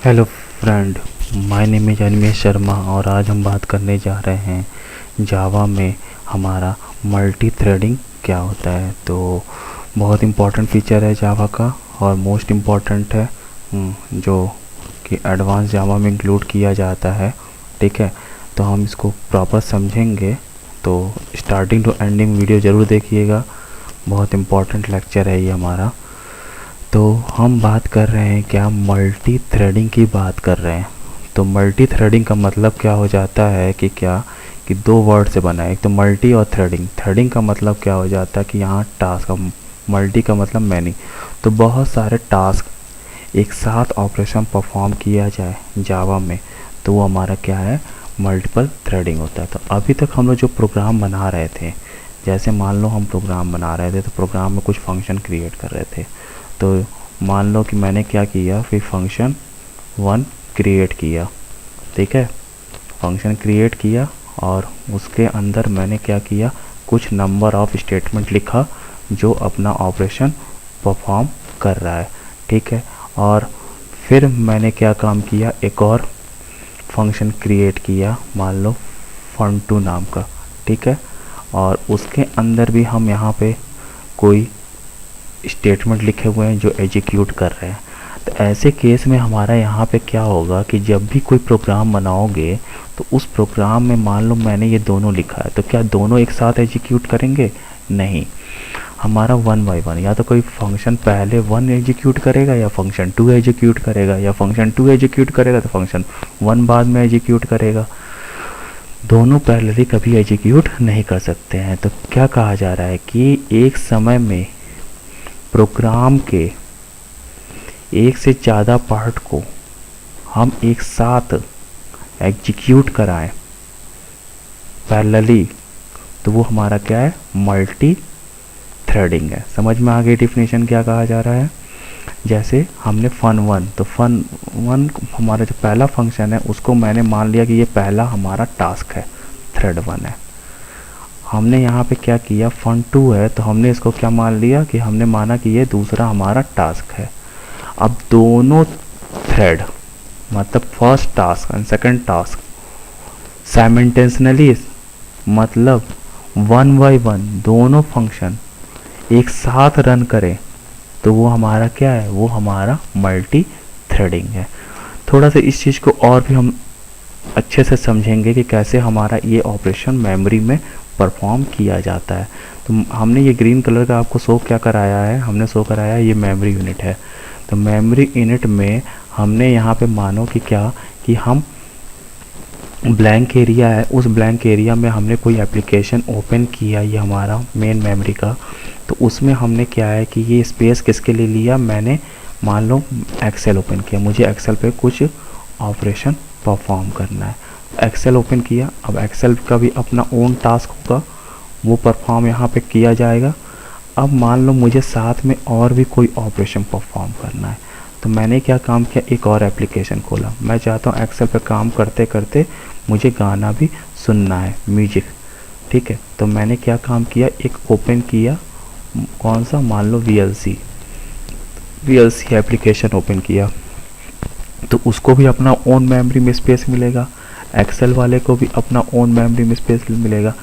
Hello friend, my name is Animesh Sharma और आज हम बात करने जा रहे हैं जावा में हमारा मल्टी थ्रेडिंग क्या होता है। तो बहुत इम्पॉर्टेंट फीचर है जावा का और मोस्ट इम्पॉर्टेंट है जो कि एडवांस जावा में इंक्लूड किया जाता है। ठीक है, तो हम इसको प्रॉपर समझेंगे, तो स्टार्टिंग टू एंडिंग वीडियो ज़रूर देखिएगा। बहुत इम्पॉर्टेंट लेक्चर है ये हमारा। तो हम बात कर रहे हैं क्या, मल्टी थ्रेडिंग की बात कर रहे हैं। तो मल्टी थ्रेडिंग का मतलब क्या हो जाता है कि क्या कि दो वर्ड से बना है, एक तो मल्टी और थ्रेडिंग। थ्रेडिंग का मतलब क्या हो जाता है कि यहाँ टास्क, मल्टी का मतलब मैनी, तो बहुत सारे टास्क एक साथ ऑपरेशन परफॉर्म किया जाए जावा में, तो वो हमारा क्या है, मल्टीपल थ्रेडिंग होता है। तो अभी तक हम लोग जो प्रोग्राम बना रहे थे, जैसे मान लो हम प्रोग्राम बना रहे थे तो प्रोग्राम में कुछ फंक्शन क्रिएट कर रहे थे। तो मान लो कि मैंने क्या किया, फिर फंक्शन 1 क्रिएट किया। ठीक है, फंक्शन क्रिएट किया और उसके अंदर मैंने क्या किया, कुछ नंबर ऑफ स्टेटमेंट लिखा जो अपना ऑपरेशन परफॉर्म कर रहा है। ठीक है, और फिर मैंने क्या काम किया, एक और फंक्शन क्रिएट किया, मान लो fun2 नाम का। ठीक है, और उसके अंदर भी हम यहाँ पे कोई स्टेटमेंट लिखे हुए हैं जो एग्जीक्यूट कर रहे हैं। तो ऐसे केस में हमारा यहाँ पे क्या होगा कि जब भी कोई प्रोग्राम बनाओगे तो उस प्रोग्राम में मान लो मैंने ये दोनों लिखा है, तो क्या दोनों एक साथ एग्जीक्यूट करेंगे? नहीं, हमारा 1 बाय 1, या तो कोई फंक्शन पहले 1 एग्जीक्यूट करेगा या फंक्शन 2 एग्जीक्यूट करेगा, या फंक्शन 2 एग्जीक्यूट करेगा तो फंक्शन 1 बाद में एग्जीक्यूट करेगा। दोनों पैरेलली कभी एग्जीक्यूट नहीं कर सकते हैं। तो क्या कहा जा रहा है कि एक समय में प्रोग्राम के एक से ज़्यादा पार्ट को हम एक साथ एग्जीक्यूट कराएं पैरेलली, तो वो हमारा क्या है, मल्टी थ्रेडिंग है। समझ में आ गई डेफिनेशन क्या कहा जा रहा है। जैसे हमने fun1, तो fun1 हमारा जो पहला फंक्शन है उसको मैंने मान लिया कि ये पहला हमारा टास्क है, थ्रेड 1 है। हमने यहाँ पे क्या किया, fun2 है तो हमने इसको क्या मान लिया कि हमने माना कि ये दूसरा हमारा टास्क है। अब दोनों थ्रेड, मतलब first task and second task simultaneously, मतलब 1 बाय 1 दोनों फंक्शन एक साथ रन करें, तो वो हमारा क्या है, वो हमारा मल्टी थ्रेडिंग है। थोड़ा सा इस चीज़ को और भी हम अच्छे से समझेंगे कि कैसे हमारा ये ऑपरेशन मेमोरी में परफॉर्म किया जाता है। तो हमने ये ग्रीन कलर का आपको शो क्या कराया है, हमने शो कराया है ये मेमोरी यूनिट है। तो मेमोरी यूनिट में हमने यहाँ पे मानो कि क्या कि हम ब्लैंक एरिया है, उस ब्लैंक एरिया में हमने कोई एप्लीकेशन ओपन किया, ये हमारा मेन मेमोरी का। तो उसमें हमने क्या है कि ये स्पेस किसके लिए लिया, मैंने मान लो एक्सेल ओपन किया, मुझे एक्सेल पे कुछ ऑपरेशन परफॉर्म करना है, एक्सेल ओपन किया। अब एक्सेल का भी अपना ओन टास्क होगा, वो परफॉर्म यहाँ पे किया जाएगा। अब मान लो मुझे साथ में और भी कोई ऑपरेशन परफॉर्म करना है, तो मैंने क्या काम किया, एक और एप्लीकेशन खोला। मैं चाहता हूँ एक्सेल पे काम करते करते मुझे गाना भी सुनना है, म्यूजिक। ठीक है, तो मैंने क्या काम किया, एक ओपन किया, कौन सा, मान लो VLC एप्लीकेशन ओपन किया, तो उसको भी अपना ओन मेमोरी में स्पेस मिलेगा, एक्सेल वाले को भी अपना ओन मेमोरी में स्पेस मिलेगा,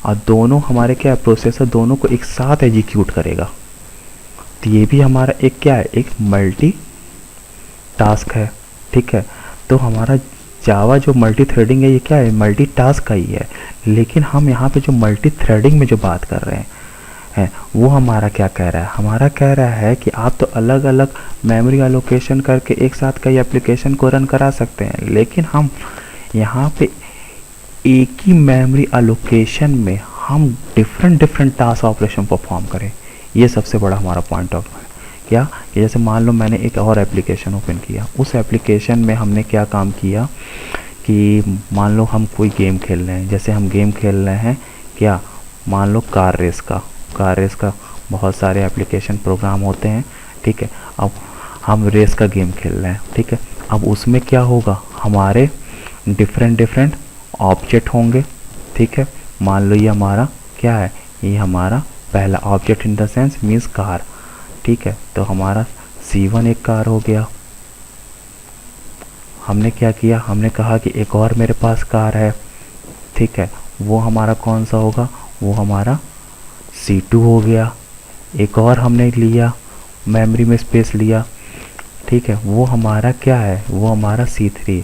और दोनों हमारे क्या है, प्रोसेसर दोनों को एक साथ एग्जीक्यूट करेगा। तो ये भी हमारा एक क्या है, एक मल्टी टास्क है। ठीक है, तो हमारा जावा जो मल्टी थ्रेडिंग है ये क्या है, मल्टी टास्क का ही है। लेकिन हम यहाँ पे जो मल्टी थ्रेडिंग में जो बात कर रहे हैं वो हमारा क्या कह रहा है, हमारा कह रहा है कि आप तो अलग अलग मेमोरी एलोकेशन करके एक साथ कई एप्लीकेशन को रन करा सकते हैं, लेकिन हम यहाँ पे एक ही मेमोरी एलोकेशन में हम डिफरेंट टास्क ऑपरेशन परफॉर्म करें। ये सबसे बड़ा हमारा पॉइंट ऑफ है क्या कि जैसे मान लो मैंने एक और एप्लीकेशन ओपन किया, उस एप्लीकेशन में हमने क्या काम किया कि मान लो हम कोई गेम खेल रहे हैं, जैसे हम गेम खेल रहे हैं क्या, मान लो कार रेस का बहुत सारे एप्लीकेशन प्रोग्राम होते हैं। ठीक है, अब हम रेस का गेम खेल रहे हैं। ठीक है, अब उसमें क्या होगा, हमारे डिफरेंट ऑब्जेक्ट होंगे। ठीक है, मान लो ये हमारा क्या है, ये हमारा पहला object in the sense means car. ठीक है, तो हमारा C1 एक कार हो गया, हमने क्या किया, हमने कहा कि एक और मेरे पास कार है, ठीक है, वो हमारा कौन सा होगा, वो हमारा C2 हो गया। एक और हमने लिया, मेमोरी में स्पेस लिया, ठीक है, वो हमारा क्या है, वो हमारा C3।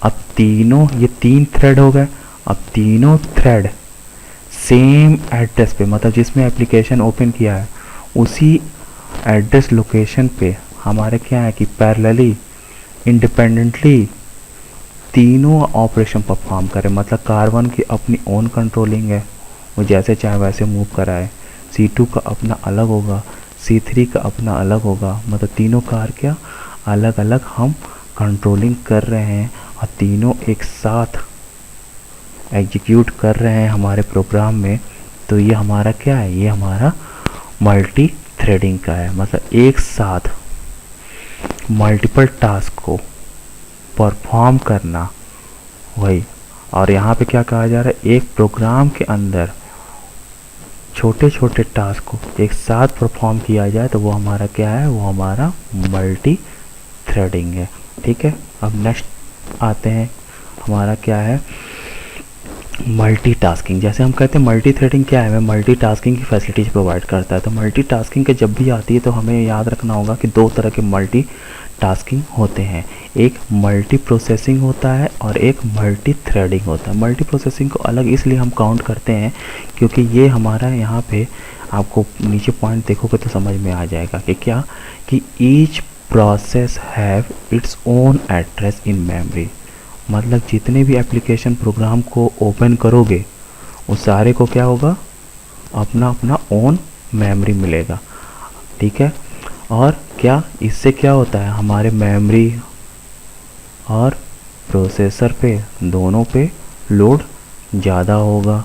अब तीनों, ये 3 थ्रेड हो गए। अब तीनों थ्रेड सेम एड्रेस पे, मतलब जिसमें एप्लीकेशन ओपन किया है उसी एड्रेस लोकेशन पे हमारे क्या है कि पैरेलली इंडिपेंडेंटली तीनों ऑपरेशन परफॉर्म करें। मतलब कार्बन की अपनी ओन कंट्रोलिंग है, वो जैसे चाहे वैसे मूव कराए। C2 का अपना अलग होगा, C3 का अपना अलग होगा। मतलब तीनों कार क्या अलग अलग हम कंट्रोलिंग कर रहे हैं और तीनों एक साथ एग्जीक्यूट कर रहे हैं हमारे प्रोग्राम में। तो ये हमारा क्या है, ये हमारा मल्टी थ्रेडिंग का है। मतलब एक साथ मल्टीपल टास्क को परफॉर्म करना, वही। और यहाँ पे क्या कहा जा रहा है, एक प्रोग्राम के अंदर छोटे छोटे टास्क को एक साथ परफॉर्म किया जाए तो वो हमारा क्या है, वो हमारा मल्टी थ्रेडिंग है, ठीक है। अब नेक्स्ट आते हैं, हमारा क्या है, मल्टीटास्किंग। जैसे हम कहते हैं मल्टी थ्रेडिंग क्या है, हमें मल्टीटास्किंग की फैसिलिटीज प्रोवाइड करता है। तो मल्टीटास्किंग के जब भी आती है तो हमें याद रखना होगा कि दो तरह के मल्टीटास्किंग होते हैं, एक मल्टी प्रोसेसिंग होता है और एक मल्टी थ्रेडिंग होता है। मल्टी प्रोसेसिंग को अलग इसलिए हम काउंट करते हैं क्योंकि ये हमारा यहाँ पे आपको नीचे पॉइंट देखोगे तो समझ में आ जाएगा कि क्या, कि each process have its own address in memory. मतलब जितने भी एप्लीकेशन प्रोग्राम को ओपन करोगे उस सारे को क्या होगा, अपना अपना ओन मेमोरी मिलेगा, ठीक है। और क्या, इससे क्या होता है, हमारे मेमोरी और प्रोसेसर पे दोनों पे लोड ज़्यादा होगा।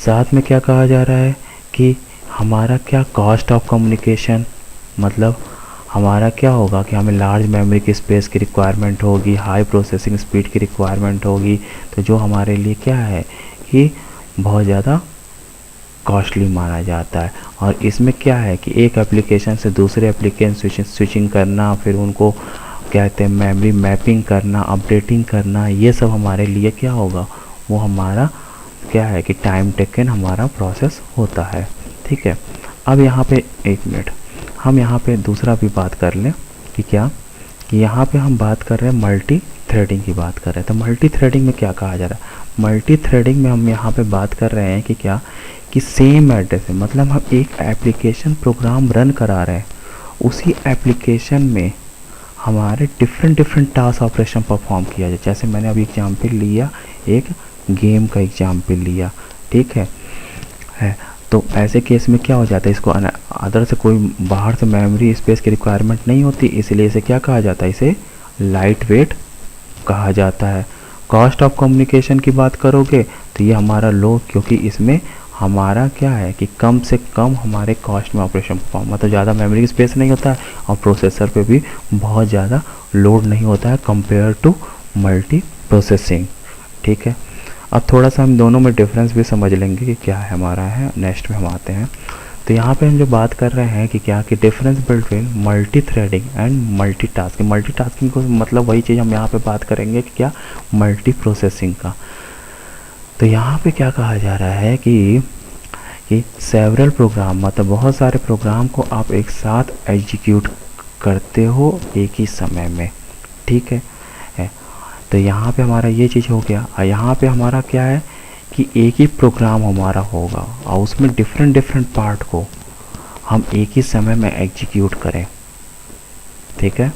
साथ में क्या कहा जा रहा है कि हमारा क्या, कॉस्ट ऑफ कम्युनिकेशन, मतलब हमारा क्या होगा कि हमें लार्ज मेमोरी की स्पेस की रिक्वायरमेंट होगी, हाई प्रोसेसिंग स्पीड की रिक्वायरमेंट होगी, तो जो हमारे लिए क्या है कि बहुत ज़्यादा कॉस्टली माना जाता है। और इसमें क्या है कि एक एप्लीकेशन से दूसरे एप्लीकेशन स्विचिंग करना, फिर उनको कहते हैं मेमोरी मैपिंग करना, अपडेटिंग करना, ये सब हमारे लिए क्या होगा, वो हमारा क्या है कि टाइम टेकन हमारा प्रोसेस होता है, ठीक है। अब यहाँ पे एक मिनट, हम यहाँ पे दूसरा भी बात कर लें कि क्या, कि यहाँ पे हम बात कर रहे हैं मल्टी थ्रेडिंग की बात कर रहे हैं। तो मल्टी थ्रेडिंग में क्या कहा जा रहा है, मल्टी थ्रेडिंग में हम यहाँ पे बात कर रहे हैं कि क्या, कि सेम एड्रेस है। मतलब हम एक एप्लीकेशन प्रोग्राम रन करा रहे हैं, उसी एप्लीकेशन में हमारे डिफरेंट टास्क ऑपरेशन परफॉर्म किया जाए। जैसे मैंने अभी एग्जाम्पल लिया, एक गेम का एग्जाम्पल लिया, ठीक है। तो ऐसे केस में क्या हो जाता है, इसको अदर से कोई बाहर से मेमोरी स्पेस की रिक्वायरमेंट नहीं होती, इसलिए इसे क्या कहा जाता है, इसे लाइट वेट कहा जाता है। कॉस्ट ऑफ कम्युनिकेशन की बात करोगे तो ये हमारा लो, क्योंकि इसमें हमारा क्या है कि कम से कम हमारे कॉस्ट में ऑपरेशन परफॉर्म, मतलब ज़्यादा मेमोरी की स्पेस नहीं होता है और प्रोसेसर पे भी बहुत ज़्यादा लोड नहीं होता है कंपेयर टू मल्टी प्रोसेसिंग, ठीक है। अब थोड़ा सा हम दोनों में डिफरेंस भी समझ लेंगे कि क्या है हमारा है, नेक्स्ट में हम आते हैं। तो यहाँ पे हम जो बात कर रहे हैं कि क्या, कि difference between multi threading and multitasking. Multitasking को मतलब वही चीज़ हम यहाँ पे बात करेंगे कि क्या, मल्टी प्रोसेसिंग का। तो यहाँ पे क्या कहा जा रहा है कि सेवरल प्रोग्राम, मतलब बहुत सारे प्रोग्राम को आप एक साथ एग्जीक्यूट करते हो एक ही समय में, ठीक है। तो यहाँ पे हमारा ये चीज़ हो गया। और यहाँ पे हमारा क्या है कि एक ही प्रोग्राम हमारा होगा और उसमें डिफरेंट पार्ट को हम एक ही समय में एग्जीक्यूट करें, ठीक है।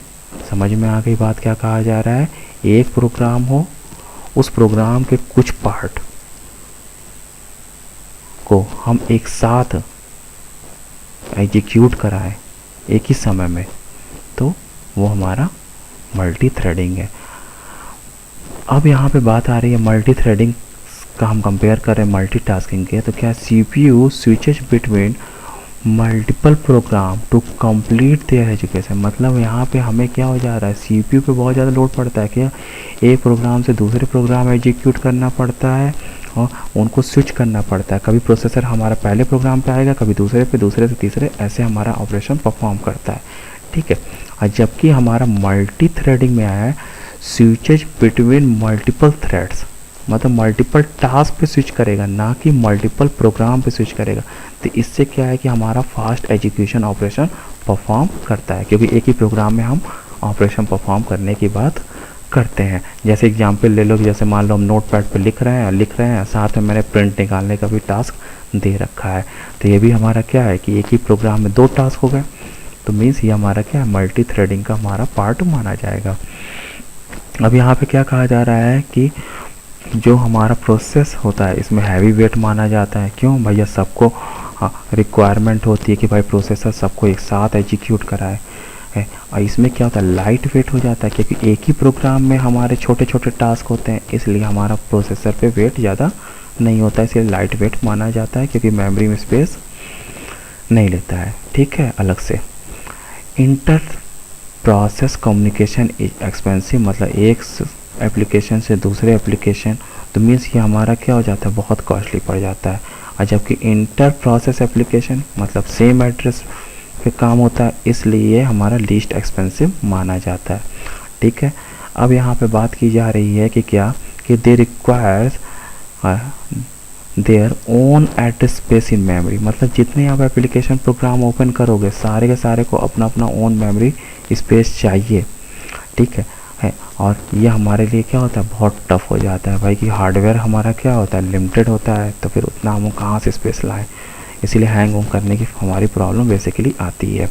समझ में आ गई बात, क्या कहा जा रहा है, एक प्रोग्राम हो, उस प्रोग्राम के कुछ पार्ट को हम एक साथ एग्जीक्यूट कराएं एक ही समय में, तो वो हमारा मल्टी थ्रेडिंग है। अब यहाँ पे बात आ रही है मल्टी थ्रेडिंग का, हम कंपेयर करें मल्टीटास्किंग के, तो क्या, CPU switches between multiple program to complete their education. मतलब यहाँ पे हमें क्या हो जा रहा है, CPU पे बहुत ज़्यादा लोड पड़ता है, क्या एक प्रोग्राम से दूसरे प्रोग्राम एग्जीक्यूट करना पड़ता है और उनको स्विच करना पड़ता है। कभी प्रोसेसर हमारा पहले प्रोग्राम पे आएगा, कभी दूसरे पे, दूसरे से तीसरे, ऐसे हमारा ऑपरेशन परफॉर्म करता है, ठीक है। और जबकि हमारा मल्टी थ्रेडिंग में आया है, स्विचेज बिटवीन मल्टीपल थ्रेड्स, मतलब मल्टीपल टास्क पे स्विच करेगा, ना कि मल्टीपल प्रोग्राम पे स्विच करेगा। तो इससे क्या है कि हमारा फास्ट एग्जीक्यूशन ऑपरेशन परफॉर्म करता है, क्योंकि एक ही प्रोग्राम में हम ऑपरेशन परफॉर्म करने की बात करते हैं। जैसे एग्जांपल ले लो कि जैसे मान लो हम नोट पैड पर लिख रहे हैं, साथ में मैंने प्रिंट निकालने का भी टास्क दे रखा है। तो ये भी हमारा क्या है कि एक ही प्रोग्राम में 2 टास्क हो गए, तो मीन्स ये हमारा क्या है, मल्टी थ्रेडिंग का हमारा पार्ट माना जाएगा। अब यहाँ पे क्या कहा जा रहा है कि जो हमारा प्रोसेस होता है इसमें हैवी वेट माना जाता है। क्यों भैया, सबको रिक्वायरमेंट होती है कि भाई प्रोसेसर सबको एक साथ एग्जीक्यूट कराए है, और इसमें क्या होता है, लाइट वेट हो जाता है, क्योंकि एक ही प्रोग्राम में हमारे छोटे छोटे टास्क होते हैं, इसलिए हमारा प्रोसेसर पे वेट ज़्यादा नहीं होता है, इसलिए लाइट वेट माना जाता है, क्योंकि मेमोरी में स्पेस नहीं लेता है। ठीक है, अलग से inter process communication is expensive, मतलब एक एप्लीकेशन से दूसरे एप्लीकेशन, तो मीन्स ये हमारा क्या हो जाता है, बहुत कॉस्टली पड़ जाता है। और जबकि इंटर प्रोसेस एप्लीकेशन मतलब सेम एड्रेस पे काम होता है, इसलिए हमारा लीस्ट एक्सपेंसिव माना जाता है। ठीक है, अब यहाँ पे बात की जा रही है कि क्या कि they requires their own address space in memory, मतलब जितने आप एप्लीकेशन प्रोग्राम ओपन करोगे सारे के सारे को अपना अपना ओन मेमोरी स्पेस चाहिए। ठीक है, और ये हमारे लिए क्या होता है, बहुत टफ हो जाता है भाई, कि हार्डवेयर हमारा क्या होता है, लिमिटेड होता है, तो फिर उतना हम कहाँ से स्पेस लाएं, इसीलिए हैंग करने की हमारी प्रॉब्लम बेसिकली आती है।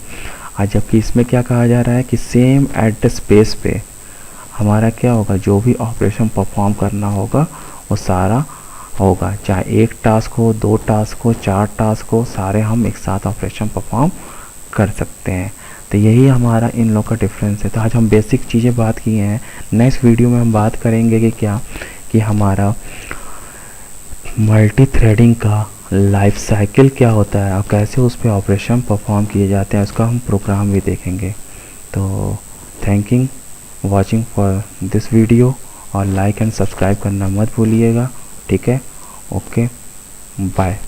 और जबकि इसमें क्या कहा जा रहा है कि सेम एड्रेस स्पेस पे हमारा क्या होगा, जो भी ऑपरेशन परफॉर्म करना होगा वो सारा होगा, चाहे एक टास्क हो, 2 टास्क हो, 4 टास्क हो, सारे हम एक साथ ऑपरेशन परफॉर्म कर सकते हैं। तो यही हमारा इन लोग का डिफरेंस है। तो आज हम बेसिक चीज़ें बात की हैं, नेक्स्ट वीडियो में हम बात करेंगे कि क्या कि हमारा मल्टी थ्रेडिंग का लाइफ साइकिल क्या होता है और कैसे उस पर ऑपरेशन परफॉर्म किए जाते हैं, उसका हम प्रोग्राम भी देखेंगे। तो thank you watching for this video, और लाइक एंड सब्सक्राइब करना मत भूलिएगा। ठीक है, ओके, बाय।